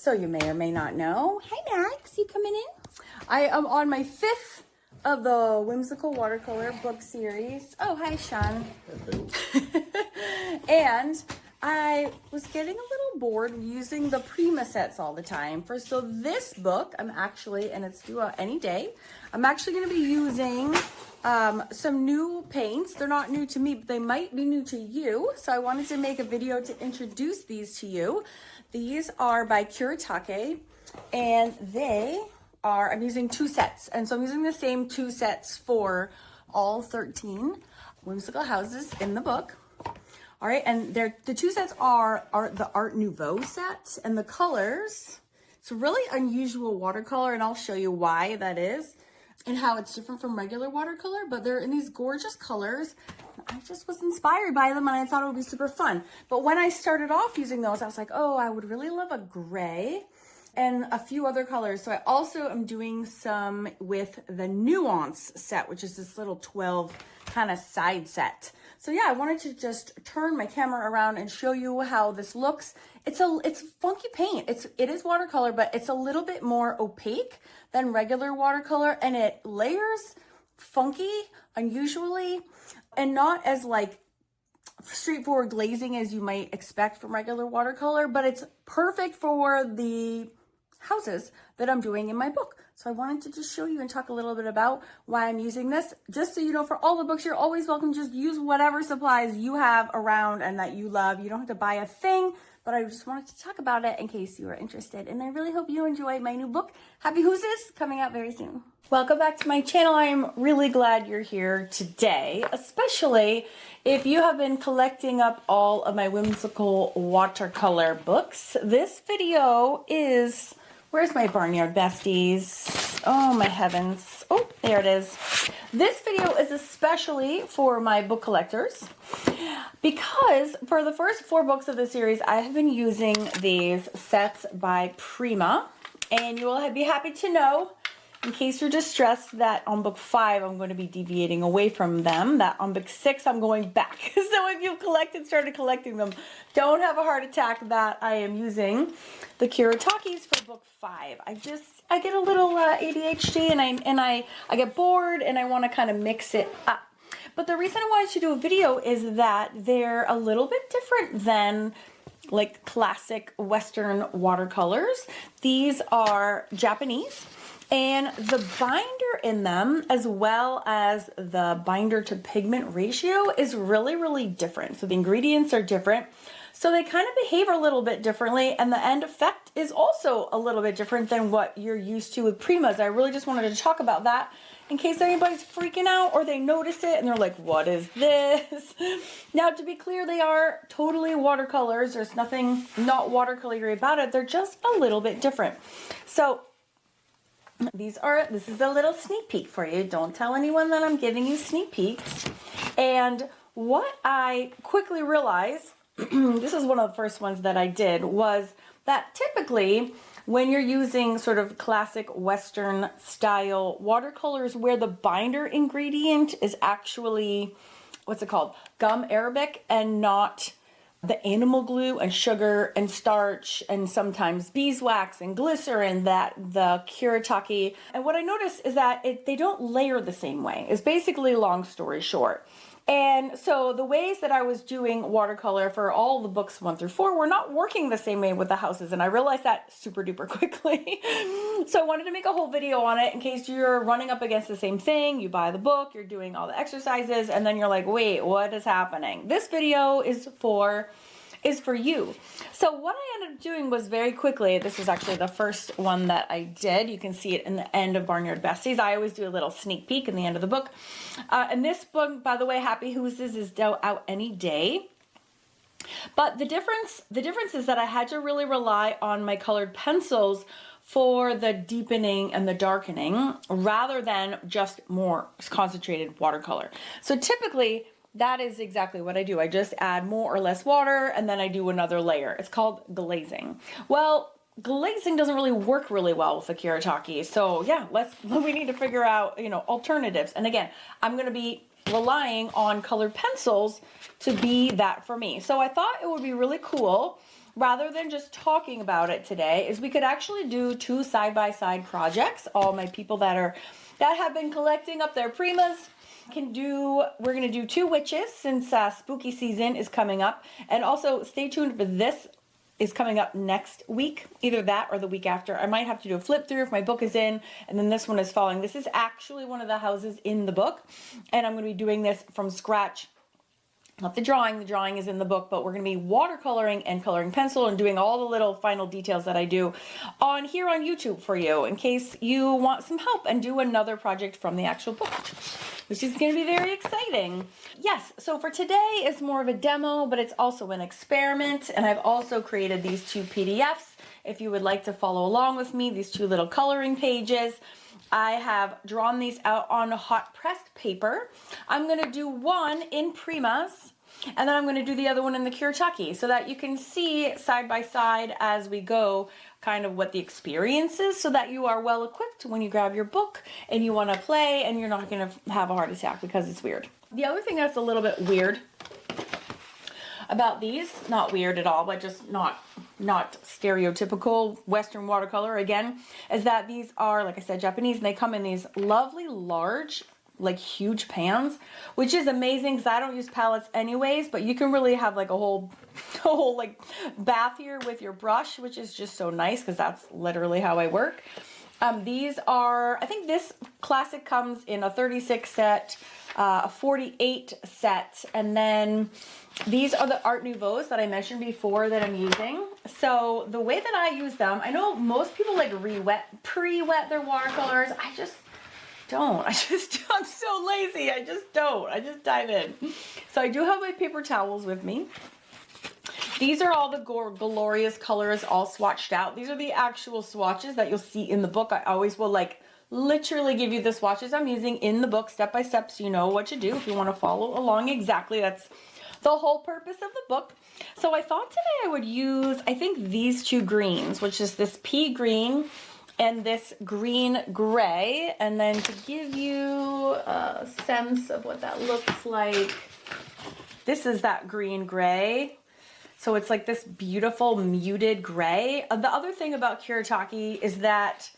So you may or may not know. Hi Max, you coming in? I am on my 5th of the Whimsical Watercolor book series. Oh, hi Sean. And I was getting a little bored using the Prima sets all the time. So this book, I'm actually, and it's due out any day, I'm actually going to be using some new paints. They're not new to me, but they might be new to you. So I wanted to make a video to introduce these to you. These are by Kuretake, and they are, I'm using 2 sets. And so I'm using the same 2 sets for all 13 whimsical houses in the book. All right, and the 2 sets are the Art Nouveau set, and the colors, it's a really unusual watercolor, and I'll show you why that is and how it's different from regular watercolor, but they're in these gorgeous colors. I just was inspired by them and I thought it would be super fun. But when I started off using those, I was like, oh, I would really love a gray and a few other colors. So I also am doing some with the Nuance set, which is this little 12 kind of side set. So yeah, I wanted to just turn my camera around and show you how this looks. It's funky paint. It is watercolor, but it's a little bit more opaque than regular watercolor, and it layers funky, unusually, and not as like straightforward glazing as you might expect from regular watercolor, but it's perfect for the houses that I'm doing in my book. So I wanted to just show you and talk a little bit about why I'm using this. Just so you know, for all the books, you're always welcome. Just use whatever supplies you have around and that you love. You don't have to buy a thing, but I just wanted to talk about it in case you are interested. And I really hope you enjoy my new book, Happy Hooses, coming out very soon. Welcome back to my channel. I'm really glad you're here today, especially if you have been collecting up all of my whimsical watercolor books. This video is... Where's my Barnyard Besties? Oh, my heavens. Oh, there it is. This video is especially for my book collectors because for the first 4 books of the series, I have been using these sets by Prima. And you will be happy to know, in case you're distressed, that on book 5, I'm going to be deviating away from them. That on book 6, I'm going back. So if you've started collecting them, don't have a heart attack that I am using the Kuratakes for book 5. I get a little ADHD and I get bored and I want to kind of mix it up. But the reason I wanted to do a video is that they're a little bit different than like classic Western watercolors. These are Japanese. And the binder in them, as well as the binder to pigment ratio, is really, really different. So the ingredients are different. So they kind of behave a little bit differently, and the end effect is also a little bit different than what you're used to with Primas. I really just wanted to talk about that in case anybody's freaking out or they notice it and they're like, what is this? Now, to be clear, they are totally watercolors. There's nothing not watercolory about it. They're just a little bit different. So this is a little sneak peek for you. Don't tell anyone that I'm giving you sneak peeks. And what I quickly realized, this is one of the first ones that I did, was that typically when you're using sort of classic Western style watercolors where the binder ingredient is actually, what's it called? Gum arabic and not the animal glue and sugar and starch and sometimes beeswax and glycerin that the Kuratake. And what I noticed is that they don't layer the same way. It's basically, long story short. And so the ways that I was doing watercolor for all the books 1 through 4 were not working the same way with the houses. And I realized that super duper quickly. So I wanted to make a whole video on it in case you're running up against the same thing. You buy the book, you're doing all the exercises, and then you're like, wait, what is happening? This video is for you. So what I ended up doing was very quickly, this was actually the first one that I did. You can see it in the end of Barnyard Besties. I always do a little sneak peek in the end of the book. And this book, by the way, Happy Hooses, is out any day. But the difference is that I had to really rely on my colored pencils for the deepening and the darkening rather than just more concentrated watercolor. So typically, that is exactly what I do. I just add more or less water and then I do another layer. It's called glazing. Well, glazing doesn't really work really well with the Kuratake. So yeah, we need to figure out, alternatives. And again, I'm going to be relying on colored pencils to be that for me. So I thought it would be really cool rather than just talking about it today, is we could actually do 2 side-by-side projects. All my people that have been collecting up their Primas can do. We're gonna do 2 witches since spooky season is coming up, and also stay tuned for this is coming up next week, either that or the week after. I might have to do a flip through if my book is in, and then this one is following. This is actually one of the houses in the book, and I'm gonna be doing this from scratch. Not the drawing is in the book, but we're gonna be watercoloring and coloring pencil and doing all the little final details that I do on here on YouTube for you in case you want some help and do another project from the actual book, which is gonna be very exciting. Yes, so for today it's more of a demo, but it's also an experiment, and I've also created these 2 PDFs. If you would like to follow along with me, these 2 little coloring pages. I have drawn these out on hot pressed paper. I'm gonna do one in Primas, and then I'm gonna do the other one in the Kuretake, so that you can see side by side as we go kind of what the experience is, so that you are well equipped when you grab your book and you wanna play and you're not gonna have a heart attack because it's weird. The other thing that's a little bit weird about these, not weird at all, but just not stereotypical Western watercolor again, is that these are, like I said, Japanese, and they come in these lovely large, like huge pans, which is amazing because I don't use palettes anyways, but you can really have like a whole like bath here with your brush, which is just so nice because that's literally how I work. These are, I think this classic comes in a 36 set, a 48 set, and then these are the Art Nouveaux that I mentioned before that I'm using. So the way that I use them, I know most people like pre-wet their watercolors. I just don't. I'm so lazy. I just don't. I just dive in. So I do have my paper towels with me. These are all the glorious colors all swatched out. These are the actual swatches that you'll see in the book. I always will like literally give you the swatches I'm using in the book step by step, so you know what to do if you want to follow along exactly. That's the whole purpose of the book. So I thought today I would use, I think, these 2 greens, which is this pea green and this green gray, and then to give you a sense of what that looks like, this is that green gray. So it's like this beautiful muted gray. The other thing about Kuretake is that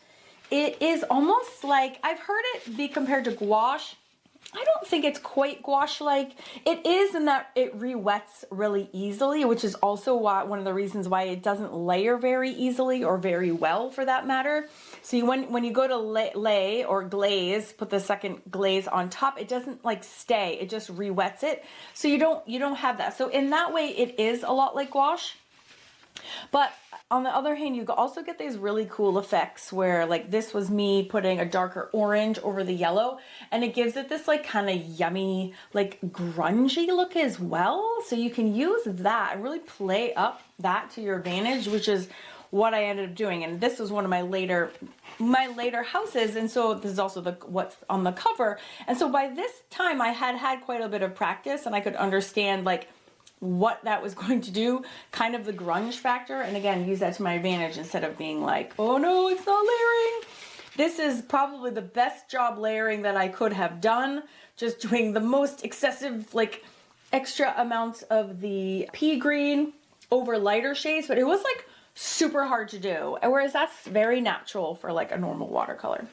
it is almost like, I've heard it be compared to gouache. I don't think it's quite gouache-like. It is in that it re-wets really easily, which is also one of the reasons why it doesn't layer very easily or very well for that matter. So when you go to lay or glaze, put the second glaze on top, it doesn't like stay, it just re-wets it. So you don't have that. So in that way, it is a lot like gouache. But on the other hand, you also get these really cool effects where, like, this was me putting a darker orange over the yellow, and it gives it this like kind of yummy, like grungy look as well. So you can use that and really play up that to your advantage, which is what I ended up doing. And this was one of my later houses, and so this is also what's on the cover. And so by this time I had quite a bit of practice, and I could understand like what that was going to do, kind of the grunge factor, and again, use that to my advantage instead of being like, oh no, it's not layering. This is probably the best job layering that I could have done, just doing the most excessive, like extra amounts of the pea green over lighter shades, but it was like super hard to do, whereas that's very natural for like a normal watercolor.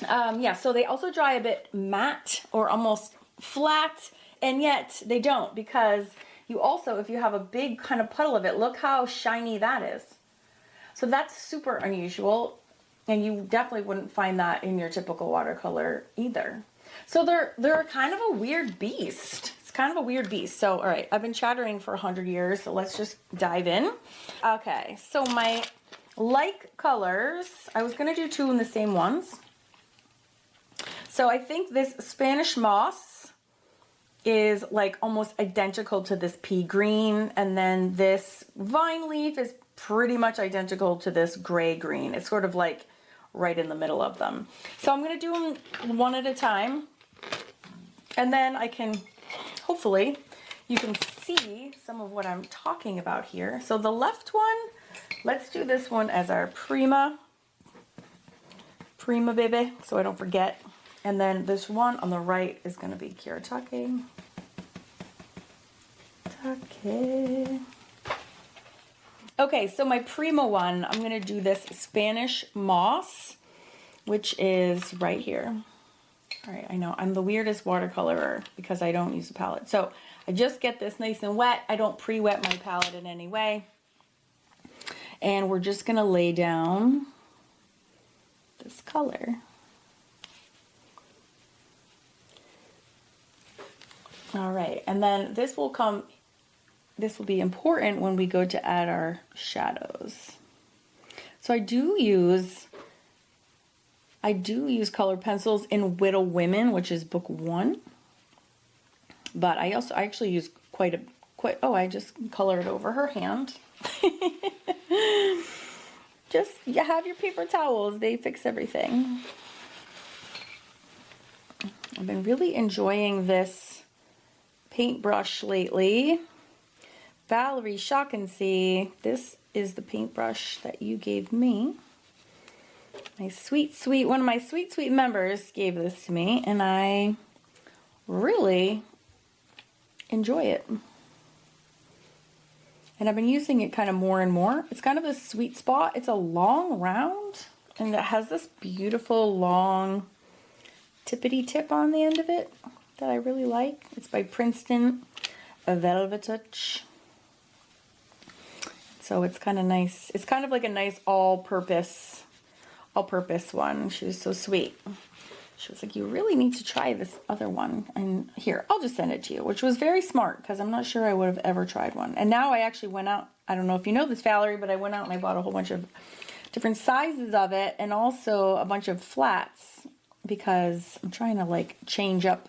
Yeah, so they also dry a bit matte or almost flat, and yet they don't, because you also, if you have a big kind of puddle of it, look how shiny that is. So that's super unusual, and you definitely wouldn't find that in your typical watercolor either. So they're kind of a weird beast. It's kind of a weird beast. So, all right, I've been chattering for 100 years, so let's just dive in. Okay, so my like colors, I was gonna do 2 in the same ones. So I think this Spanish moss is like almost identical to this pea green, and then this vine leaf is pretty much identical to this gray green. It's sort of like right in the middle of them. So I'm gonna do them one at a time, and then I can, hopefully, you can see some of what I'm talking about here. So the left one, let's do this one as our Prima baby, so I don't forget. And then this one on the right is going to be Kuratake. Okay, so my Prima one, I'm gonna do this Spanish moss, which is right here. All right, I know I'm the weirdest watercolorer because I don't use a palette. So I just get this nice and wet. I don't pre-wet my palette in any way. And we're just gonna lay down this color. All right, and then this will be important when we go to add our shadows. So I do use colored pencils in Little Women, which is book 1. But I actually use I just colored over her hand. Just, you have your paper towels, they fix everything. I've been really enjoying this paintbrush lately. Valerie Shaughnessy, this is the paintbrush that you gave me. One of my sweet members gave this to me, and I really enjoy it. And I've been using it kind of more and more. It's kind of a sweet spot. It's a long round, and it has this beautiful long tippity tip on the end of it that I really like. It's by Princeton, a Velvet Touch. So it's kind of nice. It's kind of like a nice all-purpose one. She was so sweet. She was like, you really need to try this other one. And here, I'll just send it to you, which was very smart because I'm not sure I would have ever tried one. And now I actually went out, I don't know if you know this, Valerie, but I went out and I bought a whole bunch of different sizes of it and also a bunch of flats because I'm trying to like change up.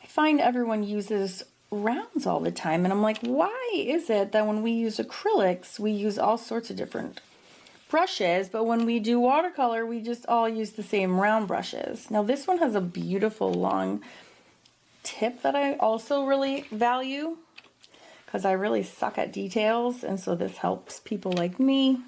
I find everyone uses rounds all the time and I'm like, why is it that when we use acrylics, we use all sorts of different brushes, but when we do watercolor, we just all use the same round brushes. Now this one has a beautiful long tip that I also really value because I really suck at details, and so this helps people like me.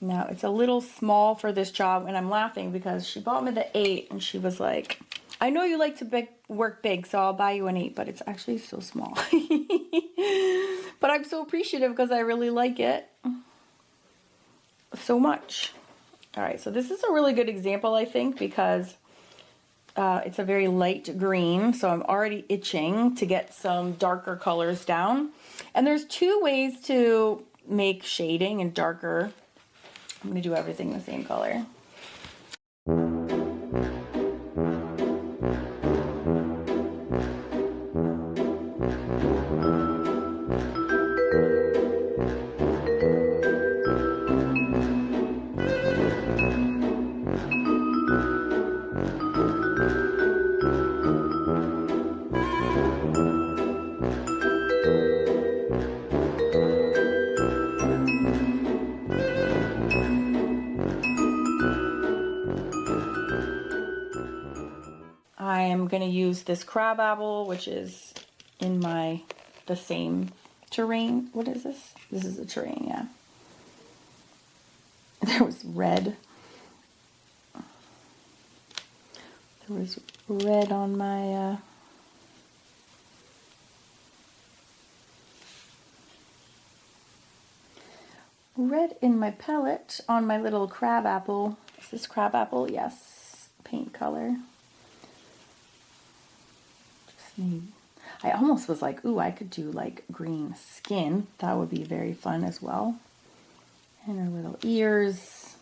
Now it's a little small for this job, and I'm laughing because she bought me the 8 and she was like, I know you like to work big, so I'll buy you an 8, but it's actually so small. But I'm so appreciative because I really like it so much. All right, so this is a really good example, I think, because it's a very light green, so I'm already itching to get some darker colors down. And there's 2 ways to make shading and darker. I'm going to do everything the same color. I am going to use this crabapple, which is in the same terrain. What is this? This is the terrain, yeah. There was red. There was red on my red in my palette on my little crabapple. Is this crabapple? Yes. Paint color. I almost was like, ooh, I could do like green skin. That would be very fun as well. And her little ears.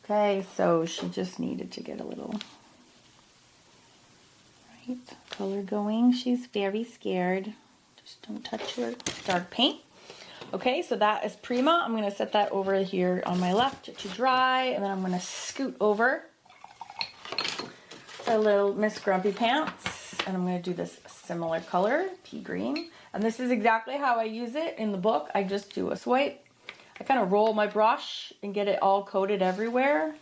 Okay, so she just needed to get a little color going. She's very scared. Just don't touch your dark paint. Okay, so that is Prima. I'm going to set that over here on my left to dry, and then I'm going to scoot over to little Miss Grumpy Pants. And I'm going to do this similar color, pea green. And this is exactly how I use it in the book. I just do a swipe. I kind of roll my brush and get it all coated everywhere.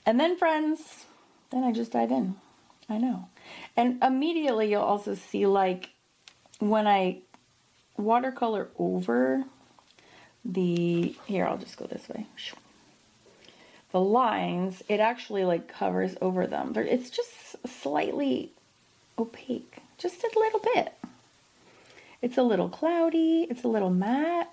And then, friends, then I just dive in. I know. And immediately you'll also see, like, when I watercolor over here, I'll just go this way. The lines, it actually, like, covers over them. It's just slightly opaque, just a little bit. It's a little cloudy, it's a little matte.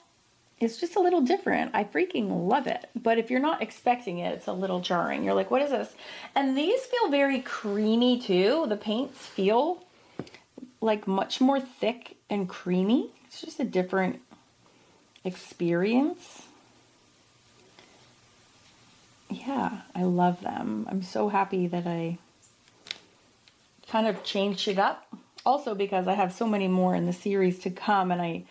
It's just a little different. I freaking love it. But if you're not expecting it, it's a little jarring. You're like, what is this? And these feel very creamy too. The paints feel like much more thick and creamy. It's just a different experience. Yeah, I love them. I'm so happy that I kind of changed it up. Also because I have so many more in the series to come, and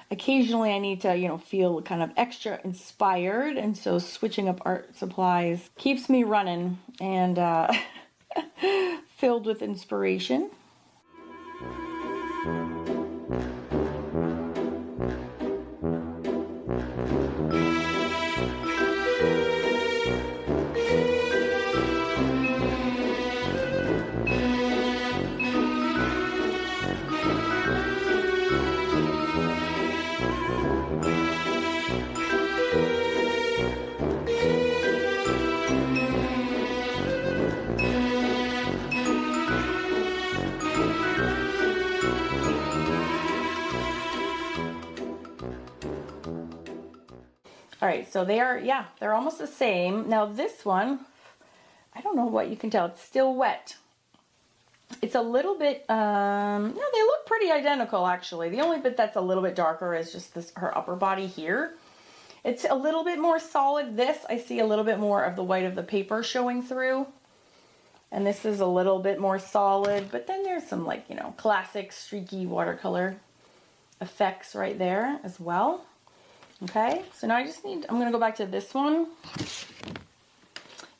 occasionally I need to, you know, feel kind of extra inspired, and so switching up art supplies keeps me running and filled with inspiration. All right, so they're almost the same. Now this one, I don't know what you can tell. It's still wet. It's a little bit, no, they look pretty identical actually. The only bit that's a little bit darker is just her upper body here. It's a little bit more solid. This, I see a little bit more of the white of the paper showing through. And this is a little bit more solid, but then there's some, like, you know, classic streaky watercolor effects right there as well. Okay, so now I'm gonna go back to this one.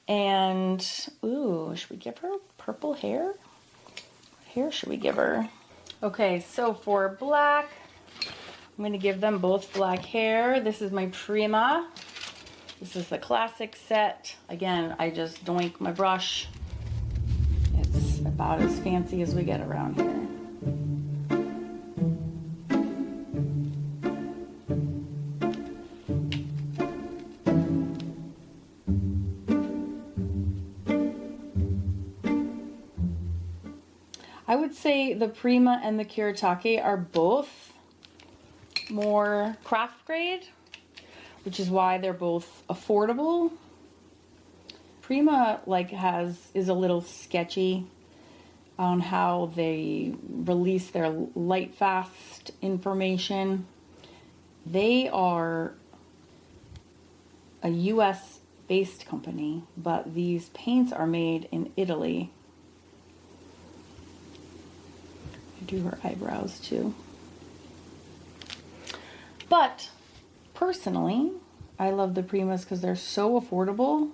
And, ooh, should we give her purple hair? What hair should we give her? Okay, so for black, I'm gonna give them both black hair. This is my Prima. This is the classic set. Again, I just doink my brush. It's about as fancy as we get around here. I would say the Prima and the Kuretake are both more craft grade, which is why they're both affordable. Prima is a little sketchy on how they release their light fast information. They are a US based company, but these paints are made in Italy. Do her eyebrows too. But personally, I love the Primas because they're so affordable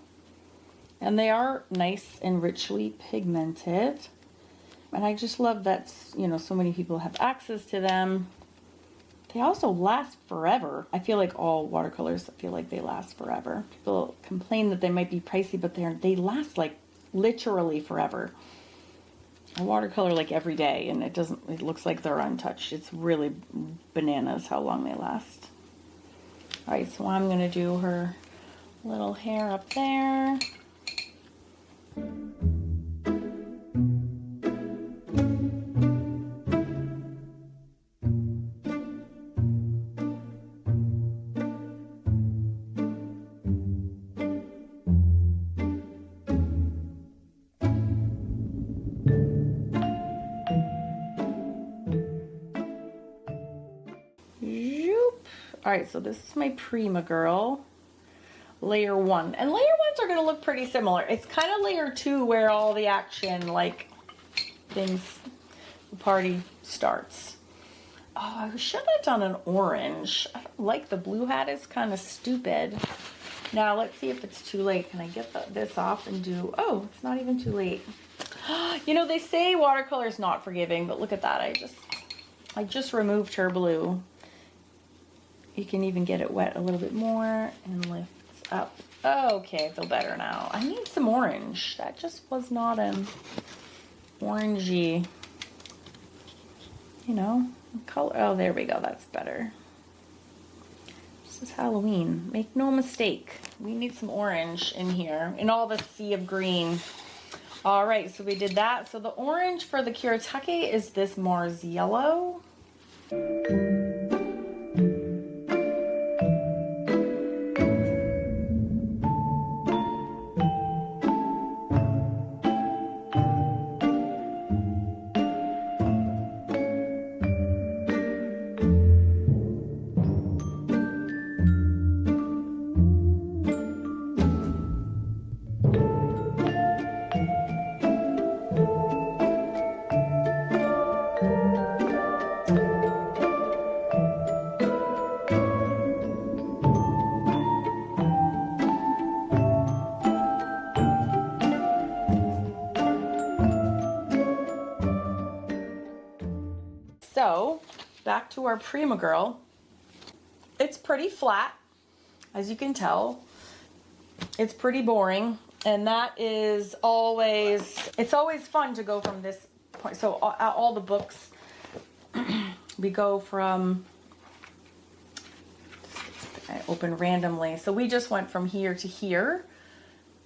and they are nice and richly pigmented. And I just love that, you know, so many people have access to them. They also last forever. I feel like all watercolors, I feel like they last forever. People complain that they might be pricey, but they last like literally forever. I watercolor like every day and it looks like they're untouched. It's really bananas how long they last. All right, so I'm gonna do her little hair up there. All right, so this is my Prima girl, layer 1. And layer 1s are gonna look pretty similar. It's kind of layer 2 where all the action, like, the party starts. Oh, I should have done an orange. I don't like the blue hat, is kind of stupid. Now, let's see if it's too late. Can I get this off and do, oh, it's not even too late. You know, they say watercolor is not forgiving, but look at that. I just removed her blue. You can even get it wet a little bit more and lifts up. Okay, I feel better now. I need some orange. That just was not an orangey, you know, color. Oh, there we go. That's better. This is Halloween. Make no mistake. We need some orange in here, in all the sea of green. All right, so we did that. So the orange for the Kuretake is this Mars yellow. So, back to our Prima girl. It's pretty flat, as you can tell. It's pretty boring, and that is always, it's always fun to go from this point. So all the books, we go from, I open randomly. So we just went from here to here.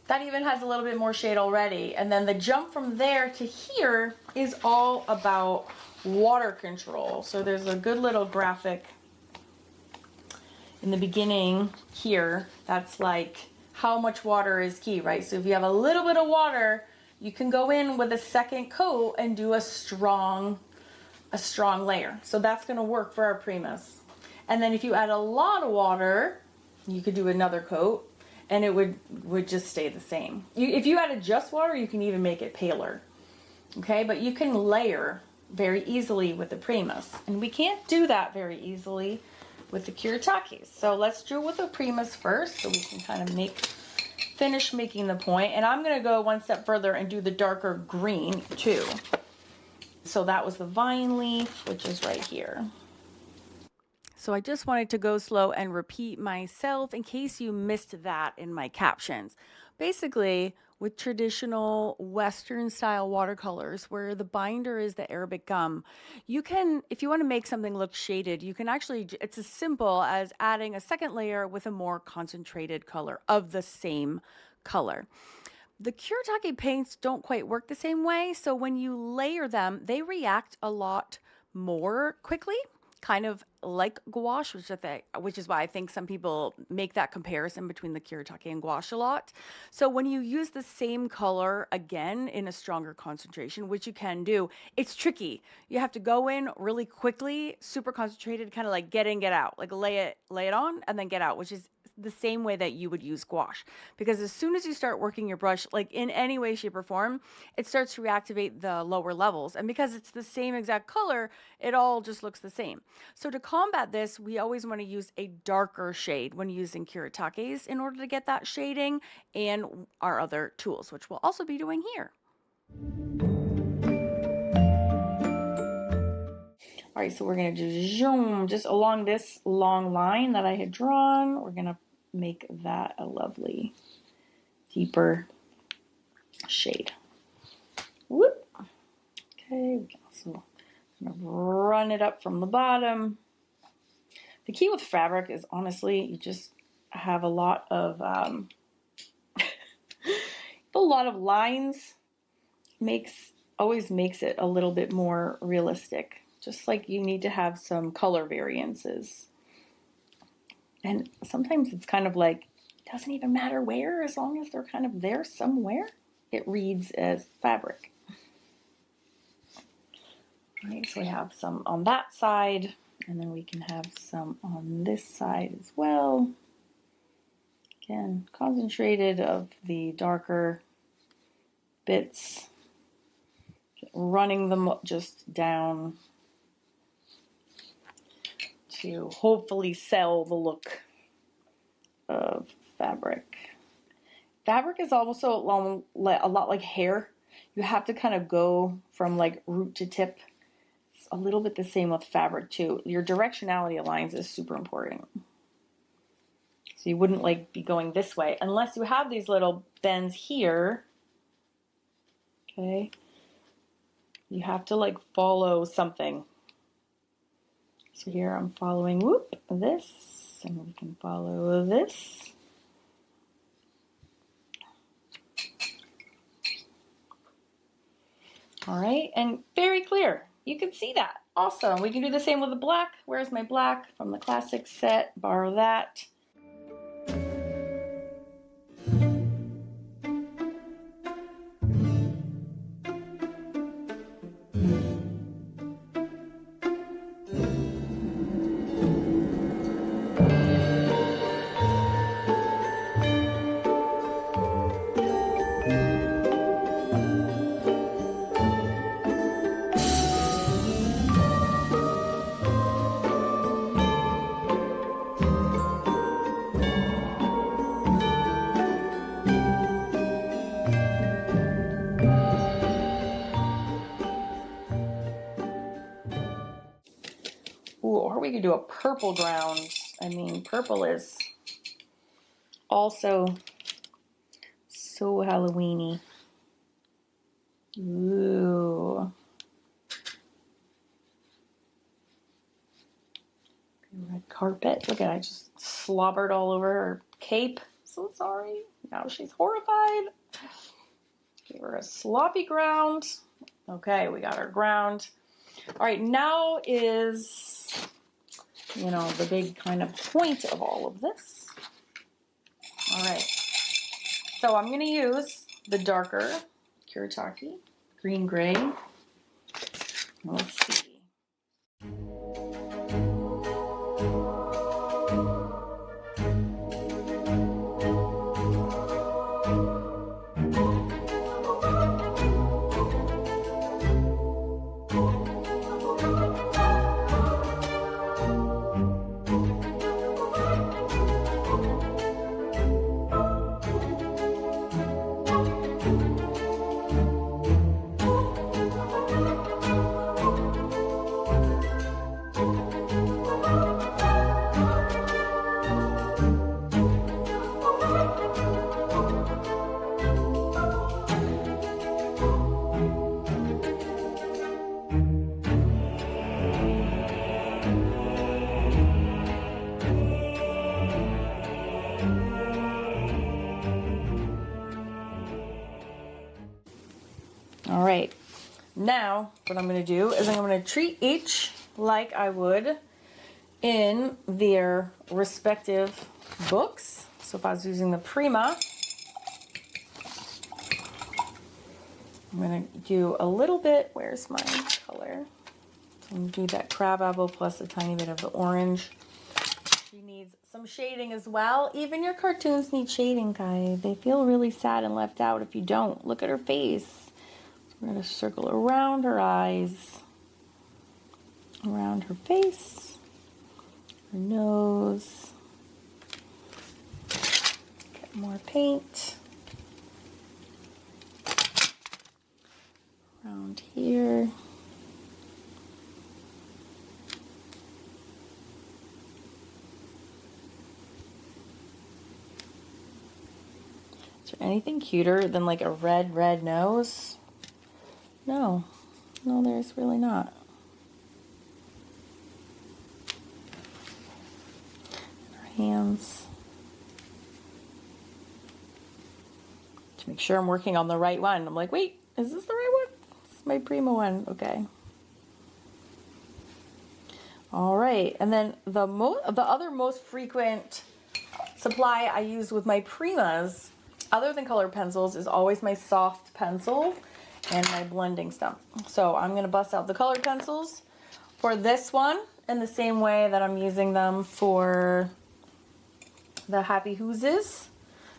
That even has a little bit more shade already. And then the jump from there to here is all about water control. So there's a good little graphic in the beginning here that's like how much water is key, right? So if you have a little bit of water, you can go in with a second coat and do a strong layer. So that's going to work for our Primus. And then if you add a lot of water, you could do another coat and it would just stay the same. If you added just water, you can even make it paler. Okay, but you can layer very easily with the Primus. And we can't do that very easily with the Kuretake. So let's do it with the Primus first so we can kind of finish making the point. And I'm going to go one step further and do the darker green too. So that was the vine leaf, which is right here. So I just wanted to go slow and repeat myself in case you missed that in my captions. Basically, with traditional Western style watercolors where the binder is the Arabic gum, you can, if you want to make something look shaded, you can actually, it's as simple as adding a second layer with a more concentrated color of the same color. The Kuretake paints don't quite work the same way, so when you layer them, they react a lot more quickly, kind of like gouache, which is why I think some people make that comparison between the Kuretake and gouache a lot. So when you use the same color again in a stronger concentration, which you can do, it's tricky. You have to go in really quickly, super concentrated, kind of like get in, get out, like lay it on and then get out, which is the same way that you would use gouache. Because as soon as you start working your brush, like in any way, shape, or form, it starts to reactivate the lower levels. And because it's the same exact color, it all just looks the same. So to combat this, we always want to use a darker shade when using Kuretakes in order to get that shading and our other tools, which we'll also be doing here. All right, so we're going to do zoom just along this long line that I had drawn. We're going to make that a lovely, deeper shade. Whoop. Okay, we can also run it up from the bottom. The key with fabric is honestly, you just have a lot of lines. Always makes it a little bit more realistic. Just like you need to have some color variances. And sometimes it's kind of like, it doesn't even matter where, as long as they're kind of there somewhere, it reads as fabric. All right, so we have some on that side, and then we can have some on this side as well. Again, concentrated of the darker bits, running them just down to hopefully sell the look of fabric. Fabric is also a lot like hair. You have to kind of go from like root to tip. It's a little bit the same with fabric too. Your directionality of lines is super important. So you wouldn't like be going this way unless you have these little bends here. Okay. You have to like follow something. So here I'm following this, and we can follow this. All right, and very clear. You can see that. Awesome. We can do the same with the black. Where's my black from the classic set? Borrow that. Ooh, or we could do a purple ground. I mean, purple is also so Halloween-y. Ooh. Red carpet. Look at it, I just slobbered all over her cape. So sorry. Now she's horrified. Give her a sloppy ground. Okay, we got our ground. All right, now is, you know, the big kind of point of all of this. All right, so I'm gonna use the darker Kuretake, green gray. Let's see. All right, now what I'm going to do is I'm going to treat each like I would in their respective books. So if I was using the Prima, I'm going to do a little bit, where's my color? So I'm going to do that crab apple plus a tiny bit of the orange. She needs some shading as well. Even your cartoons need shading, guys. They feel really sad and left out if you don't. Look at her face. We're going to circle around her eyes, around her face, her nose. Get more paint. Around here. Is there anything cuter than like a red nose? No, there's really not. Our hands. To make sure I'm working on the right one. I'm like, wait, is this the right one? This is my Prima one. Okay. All right, and then the other most frequent supply I use with my Primas, other than colored pencils, is always my soft pencil and my blending stump. So I'm gonna bust out the colored pencils for this one in the same way that I'm using them for the Happy Hooses.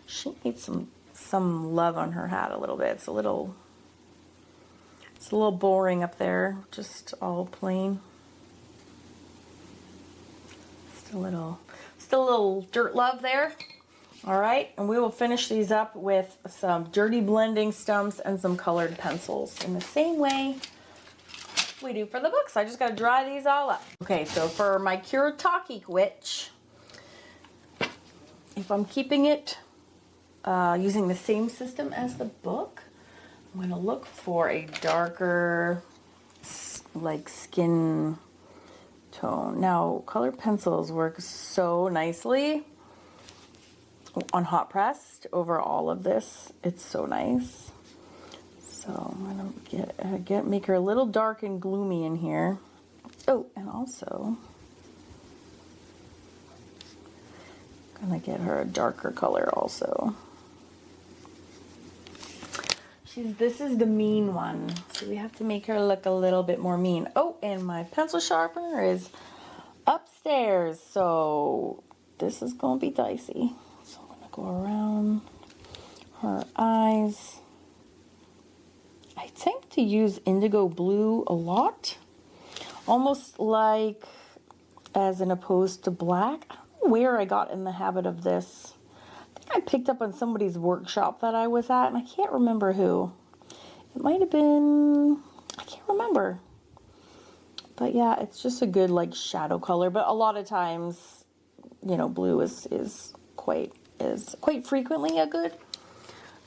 She needs some love on her hat a little bit. It's a little boring up there, just all plain. Still a little dirt love there. All right, and we will finish these up with some dirty blending stumps and some colored pencils in the same way we do for the books. I just got to dry these all up. Okay, so for my Kuratake witch, if I'm keeping it using the same system as the book, I'm going to look for a darker, like skin tone. Now, colored pencils work so nicely on hot pressed over all of this. It's so nice. So I'm gonna make her a little dark and gloomy in here. Oh, and also, I'm gonna get her a darker color also. This is the mean one, so we have to make her look a little bit more mean. Oh, and my pencil sharpener is upstairs, so this is gonna be dicey. So I'm gonna go around her eyes. I tend to use indigo blue a lot, almost like as an opposed to black. I don't know where I got in the habit of this. I picked up on somebody's workshop that I was at, and I can't remember who. It might have been, I can't remember. But yeah, it's just a good like shadow color. But a lot of times, you know, blue is quite frequently a good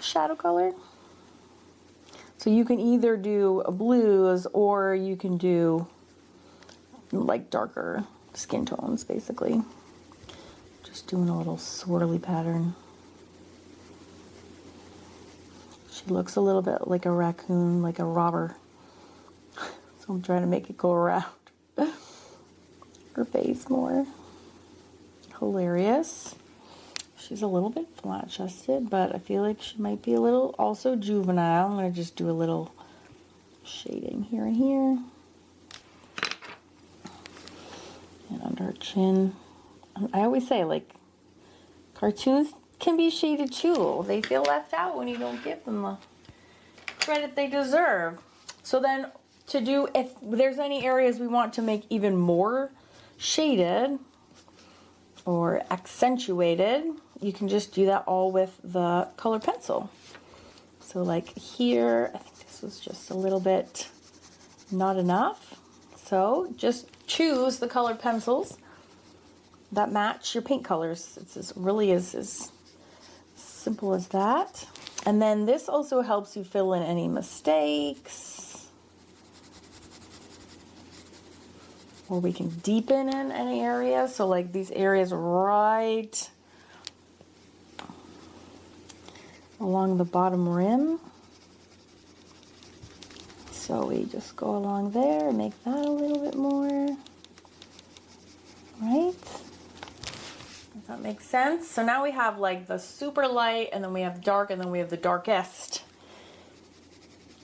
shadow color. So you can either do blues or you can do like darker skin tones, basically. Just doing a little swirly pattern. She looks a little bit like a raccoon, like a robber. So I'm trying to make it go around her face more. Hilarious. She's a little bit flat-chested, but I feel like she might be a little also juvenile. I'm going to just do a little shading here and here. And under her chin. I always say, like, cartoons can be shaded too. They feel left out when you don't give them the credit they deserve. So then to do, if there's any areas we want to make even more shaded or accentuated, you can just do that all with the colored pencil. So like here, I think this was just a little bit not enough. So just choose the colored pencils that match your paint colors. It's really as simple as that. And then this also helps you fill in any mistakes. Or we can deepen in any area. So like these areas right along the bottom rim. So we just go along there and make that a little bit more. Right? Does that make sense? So now we have like the super light, and then we have dark, and then we have the darkest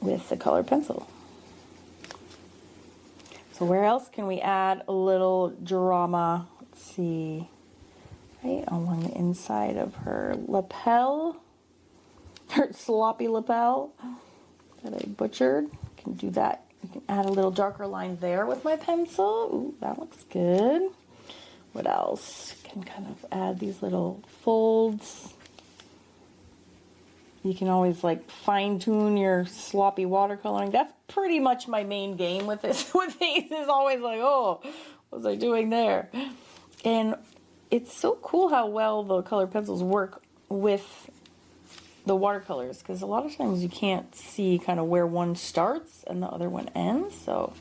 with the colored pencil. So where else can we add a little drama? Let's see. Right along the inside of her lapel, her sloppy lapel that I butchered. You can do that. You can add a little darker line there with my pencil. Ooh, that looks good. What else? You can kind of add these little folds. You can always like fine tune your sloppy watercoloring. That's pretty much my main game with this. With these is always like, oh, what was I doing there? And it's so cool how well the colored pencils work with the watercolors, because a lot of times you can't see kind of where one starts and the other one ends. So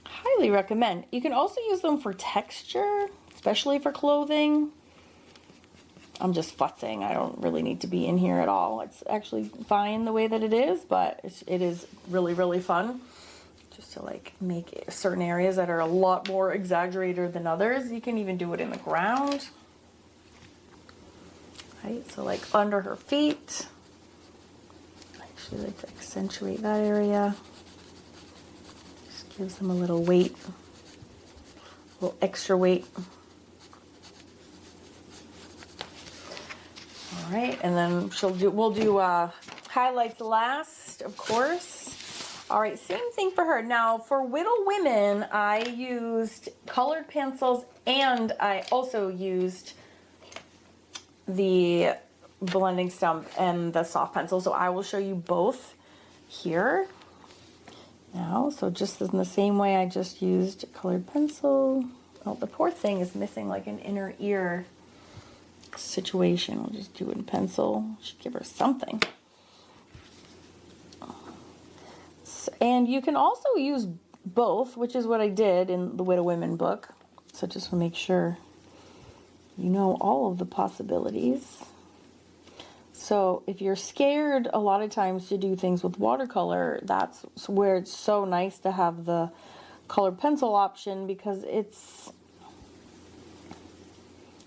highly recommend. You can also use them for texture, especially for clothing. I'm just futzing. I don't really need to be in here at all. It's actually fine the way that it is, but it is really, really fun just to like make certain areas that are a lot more exaggerated than others. You can even do it in the ground. Right, so like under her feet. I actually like to accentuate that area. Just gives them a little weight, a little extra weight. All right, and then we'll do highlights last, of course. All right, same thing for her. Now for Little Women, I used colored pencils, and I also used the blending stump and the soft pencil. So I will show you both here now. So just in the same way I just used colored pencil. Oh, the poor thing is missing like an inner ear situation. I'll just do it in pencil. Should give her something. So, and you can also use both, which is what I did in the Widow Women book. So just to make sure you know all of the possibilities. So if you're scared a lot of times to do things with watercolor, that's where it's so nice to have the colored pencil option because it's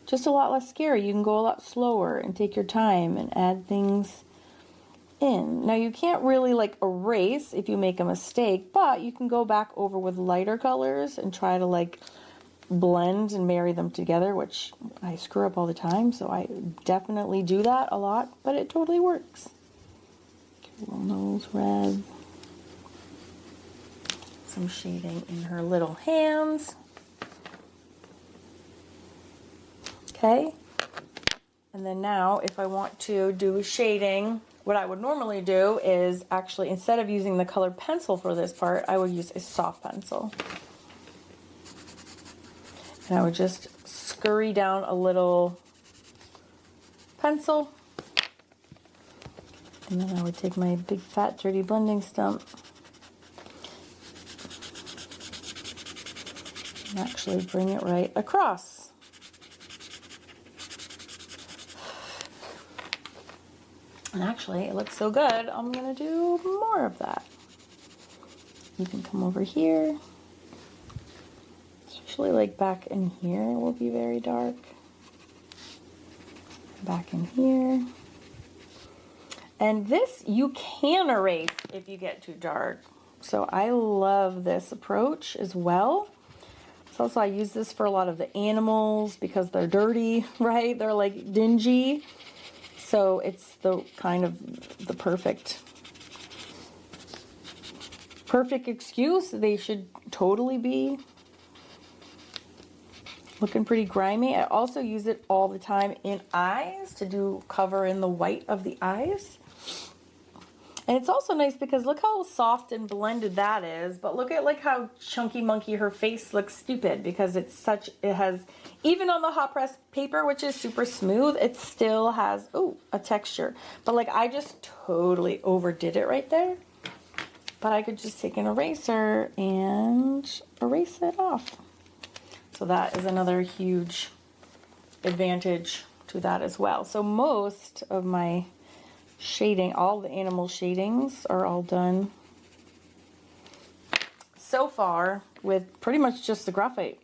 just a lot less scary. You can go a lot slower and take your time and add things in. Now you can't really like erase if you make a mistake, but you can go back over with lighter colors and try to like blend and marry them together, which I screw up all the time, so I definitely do that a lot, but it totally works. Little nose red. Some shading in her little hands. Okay. And then now if I want to do shading, what I would normally do is actually, instead of using the colored pencil for this part, I would use a soft pencil. And I would just scurry down a little pencil. And then I would take my big fat dirty blending stump and actually bring it right across. And actually, it looks so good, I'm gonna do more of that. You can come over here. Especially like back in here will be very dark. Back in here. And this you can erase if you get too dark. So I love this approach as well. So also I use this for a lot of the animals because they're dirty, right? They're like dingy. So it's the kind of the perfect excuse. They should totally be looking pretty grimy. I also use it all the time in eyes to do cover in the white of the eyes. And it's also nice because look how soft and blended that is, but look at like how chunky monkey her face looks stupid because it's such, it has, even on the hot press paper, which is super smooth, it still has, oh, a texture. But like I just totally overdid it right there. But I could just take an eraser and erase it off. So that is another huge advantage to that as well. So most of my shading, all the animal shadings are all done so far with pretty much just the graphite.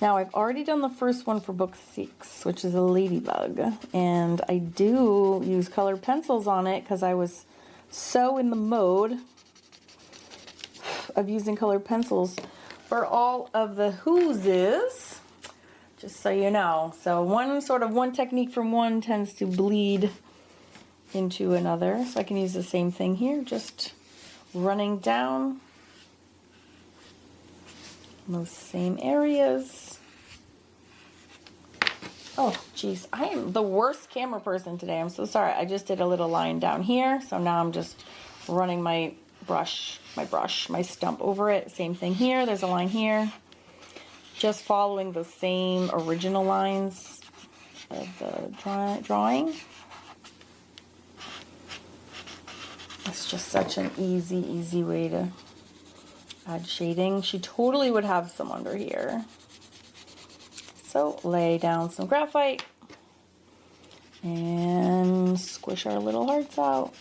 Now I've already done the first one for book 6, which is a ladybug, and I do use colored pencils on it because I was so in the mode of using colored pencils for all of the whooses, just so you know. So one technique from one tends to bleed into another. So I can use the same thing here, just running down those same areas. Oh, geez, I am the worst camera person today. I'm so sorry. I just did a little line down here, so now I'm just running my stump over it. Same thing here. There's a line here. Just following the same original lines of the drawing. It's just such an easy way to add shading. She totally would have some under here. So lay down some graphite and squish our little hearts out.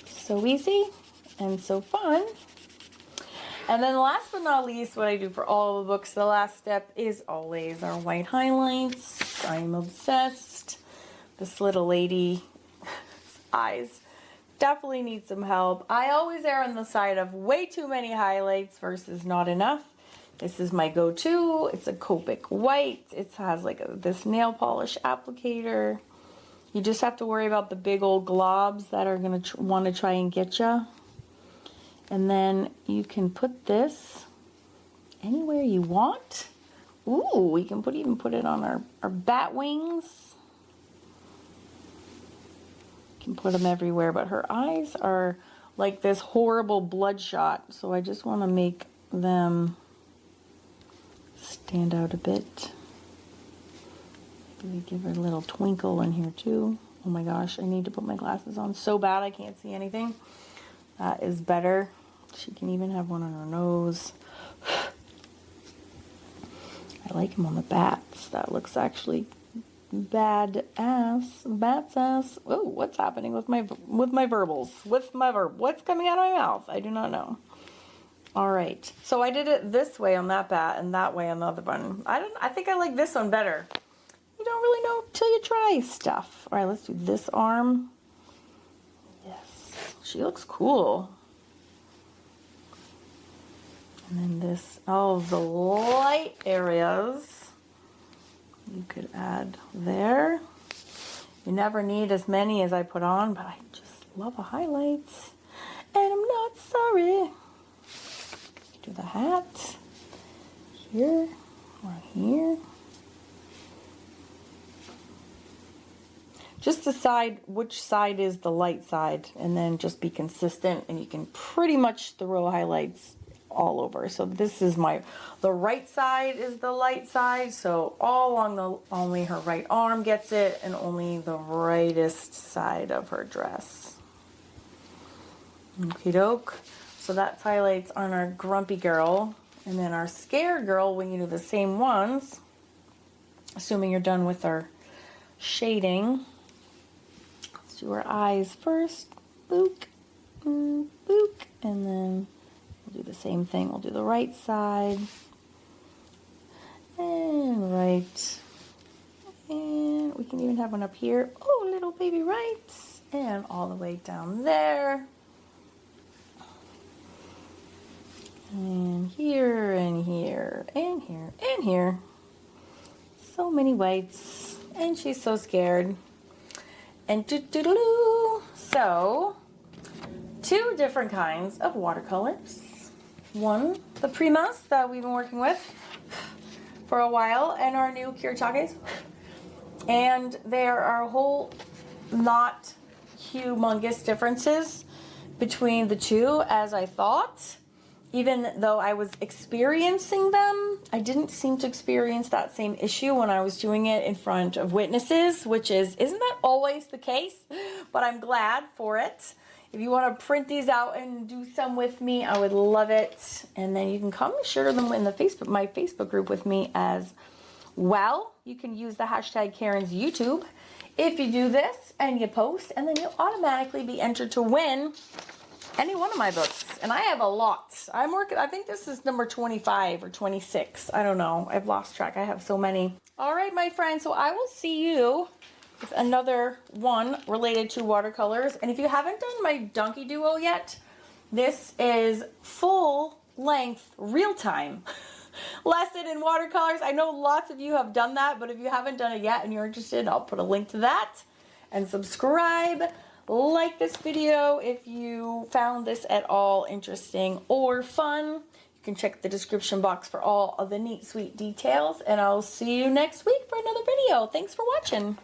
So easy and so fun. And then last but not least, what I do for all the books, the last step is always our white highlights. I'm obsessed. This little lady's eyes definitely need some help. I always err on the side of way too many highlights versus not enough. This is my go-to. It's a Copic white. It has like this nail polish applicator. You just have to worry about the big old globs that are going to want to try and get you. And then you can put this anywhere you want. Ooh, we can even put it on our bat wings. Can put them everywhere, but her eyes are like this horrible bloodshot, so I just want to make them stand out a bit. Maybe give her a little twinkle in here too. Oh my gosh, I need to put my glasses on so bad I can't see anything. That is better. She can even have one on her nose. I like them on the bats. That looks actually bat's ass. Oh, what's happening with my verbals? With my verb. What's coming out of my mouth? I do not know. All right. So I did it this way on that bat and that way on the other one. I think I like this one better. You don't really know till you try stuff. All right, let's do this arm. Yes. She looks cool. And then this, all the light areas you could add there. You never need as many as I put on, but I just love the highlights. And I'm not sorry. Do the hat here or here. Just decide which side is the light side and then just be consistent, and you can pretty much throw highlights all over. So this is the right side is the light side, so all along only her right arm gets it, and only the rightest side of her dress. Okie doke. So that's highlights on our grumpy girl, and then our scared girl, when you do the same ones, assuming you're done with our shading. Let's do our eyes first. Book, book, and then we'll do the same thing. We'll do the right side, and right, and we can even have one up here. Oh, little baby right, and all the way down there. And here, and here, and here, and here. So many whites. And she's so scared. And doo-doo-doo-doo. So, 2 different kinds of watercolors. One, the Primas that we've been working with for a while, and our new Kuratakes. And there are a whole not humongous differences between the two, as I thought. Even though I was experiencing them, I didn't seem to experience that same issue when I was doing it in front of witnesses, which isn't that always the case? But I'm glad for it. If you want to print these out and do some with me, I would love it. And then you can come share them in the my Facebook group with me as well. You can use the hashtag Karen's YouTube if you do this and you post, and then you'll automatically be entered to win any one of my books. And I have a lot. I think this is number 25 or 26. I don't know. I've lost track. I have so many. All right, my friends. So I will see you with another one related to watercolors. And if you haven't done my Donkey Duo yet, this is full length, real time lesson in watercolors. I know lots of you have done that, but if you haven't done it yet and you're interested, I'll put a link to that. And subscribe. Like this video if you found this at all interesting or fun. You can check the description box for all of the neat, sweet details, and I'll see you next week for another video. Thanks for watching.